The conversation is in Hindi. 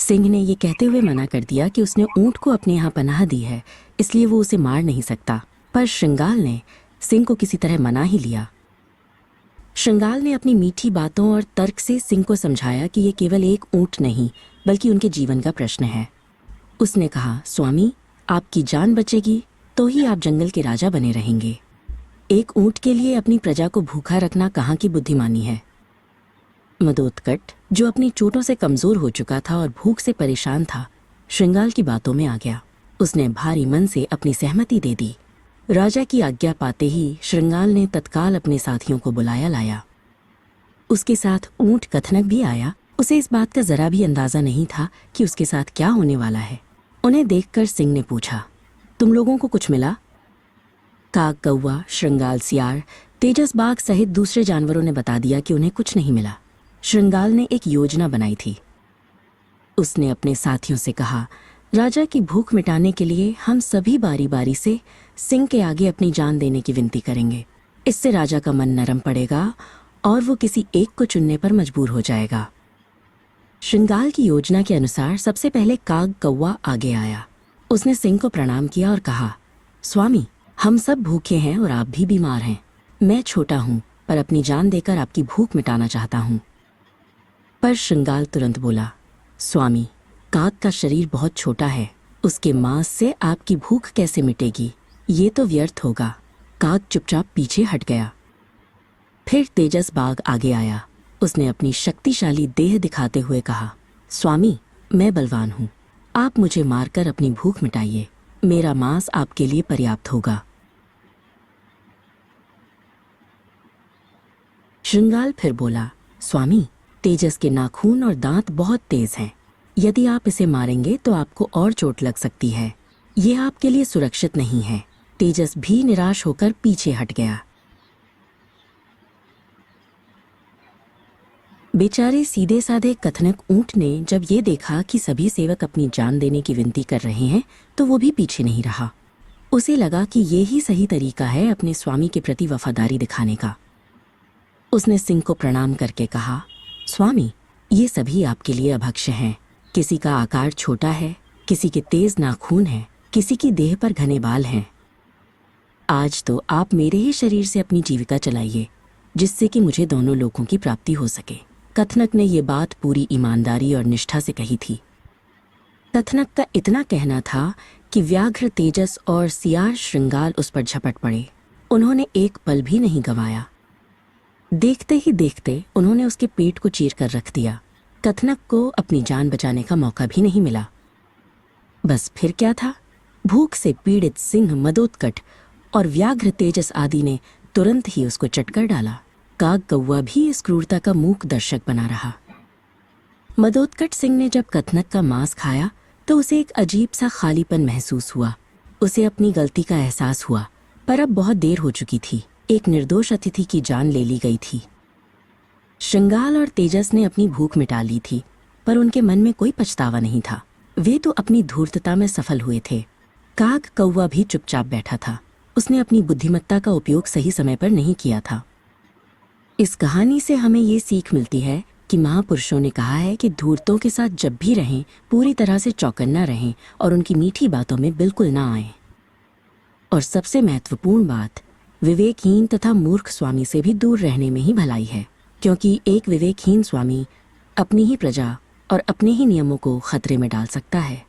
सिंह ने ये कहते हुए मना कर दिया कि उसने ऊंट को अपने यहाँ पनाह दी है, इसलिए वो उसे मार नहीं सकता। पर श्रृंगाल ने सिंह को किसी तरह मना ही लिया। श्रृंगाल ने अपनी मीठी बातों और तर्क से सिंह को समझाया कि ये केवल एक ऊंट नहीं बल्कि उनके जीवन का प्रश्न है। उसने कहा, स्वामी, आपकी जान बचेगी तो ही आप जंगल के राजा बने रहेंगे। एक ऊंट के लिए अपनी प्रजा को भूखा रखना कहाँ की बुद्धिमानी है। मदोत्कट, जो अपनी चोटों से कमजोर हो चुका था और भूख से परेशान था, श्रृंगाल की बातों में आ गया। उसने भारी मन से अपनी सहमति दे दी। राजा की आज्ञा पाते ही श्रृंगाल ने तत्काल अपने साथियों को बुलाया लाया। उसके साथ ऊंट कथनक भी आया। उसे इस बात का जरा भी अंदाजा नहीं था कि उसके साथ क्या होने वाला है। उन्हें देखकर सिंह ने पूछा, तुम लोगों को कुछ मिला? काग, कौवा, श्रृंगाल, सियार, तेजस बाघ सहित दूसरे जानवरों ने बता दिया कि उन्हें कुछ नहीं मिला। श्रृंगाल ने एक योजना बनाई थी। उसने अपने साथियों से कहा, राजा की भूख मिटाने के लिए हम सभी बारी बारी से सिंह के आगे अपनी जान देने की विनती करेंगे। इससे राजा का मन नरम पड़ेगा और वो किसी एक को चुनने पर मजबूर हो जाएगा। श्रृंगाल की योजना के अनुसार सबसे पहले काग, कौवा आगे आया। उसने सिंह को प्रणाम किया और कहा, स्वामी, हम सब भूखे हैं और आप भी बीमार हैं। मैं छोटा हूँ पर अपनी जान देकर आपकी भूख मिटाना चाहता हूँ। पर श्रृंगाल तुरंत बोला, स्वामी, काग का शरीर बहुत छोटा है, उसके मांस से आपकी भूख कैसे मिटेगी? ये तो व्यर्थ होगा। काग चुपचाप पीछे हट गया। फिर तेजस बाघ आगे आया। उसने अपनी शक्तिशाली देह दिखाते हुए कहा, स्वामी, मैं बलवान हूँ, आप मुझे मारकर अपनी भूख मिटाइए, मेरा मांस आपके लिए पर्याप्त होगा। श्रृंगाल फिर बोला, स्वामी, तेजस के नाखून और दांत बहुत तेज हैं। यदि आप इसे मारेंगे तो आपको और चोट लग सकती है। ये आपके लिए सुरक्षित नहीं है। तेजस भी निराश होकर पीछे हट गया। बेचारे सीधे साधे कथनक ऊंट ने जब ये देखा कि सभी सेवक अपनी जान देने की विनती कर रहे हैं तो वो भी पीछे नहीं रहा। उसे लगा कि ये ही सही तरीका है अपने स्वामी के प्रति वफादारी दिखाने का। उसने सिंह को प्रणाम करके कहा, स्वामी, ये सभी आपके लिए अभक्ष्य हैं। किसी का आकार छोटा है, किसी के तेज नाखून हैं, किसी की देह पर घने बाल हैं। आज तो आप मेरे ही शरीर से अपनी जीविका चलाइए, जिससे कि मुझे दोनों लोगों की प्राप्ति हो सके। कथनक ने ये बात पूरी ईमानदारी और निष्ठा से कही थी। कथनक का इतना कहना था कि व्याघ्र तेजस और सियार श्रृंगाल उस पर झपट पड़े। उन्होंने एक पल भी नहीं गंवाया। देखते ही देखते उन्होंने उसके पेट को चीर कर रख दिया। कथनक को अपनी जान बचाने का मौका भी नहीं मिला। बस फिर क्या था? भूख से पीड़ित सिंह, मदोत्कट और व्याघ्र तेजस आदि ने तुरंत ही उसको चटकर डाला। काग, कौवा भी इस क्रूरता का मूक दर्शक बना रहा। मदोत्कट सिंह ने जब कथनक का मांस खाया तो उसे एक अजीब सा खालीपन महसूस हुआ। उसे अपनी गलती का एहसास हुआ, पर अब बहुत देर हो चुकी थी। एक निर्दोष अतिथि की जान ले ली गई थी। श्रृंगाल और तेजस ने अपनी भूख मिटा ली थी, पर उनके मन में कोई पछतावा नहीं था। वे तो अपनी धूर्तता में सफल हुए थे। काग, कौवा भी चुपचाप बैठा था। उसने अपनी बुद्धिमत्ता का उपयोग सही समय पर नहीं किया था। इस कहानी से हमें ये सीख मिलती है कि महापुरुषों ने कहा है कि धूर्तों के साथ जब भी रहें, पूरी तरह से चौकन्ना रहें और उनकी मीठी बातों में बिल्कुल ना आएं। और सबसे महत्वपूर्ण बात, विवेकहीन तथा मूर्ख स्वामी से भी दूर रहने में ही भलाई है, क्योंकि एक विवेकहीन स्वामी अपनी ही प्रजा और अपने ही नियमों को खतरे में डाल सकता है।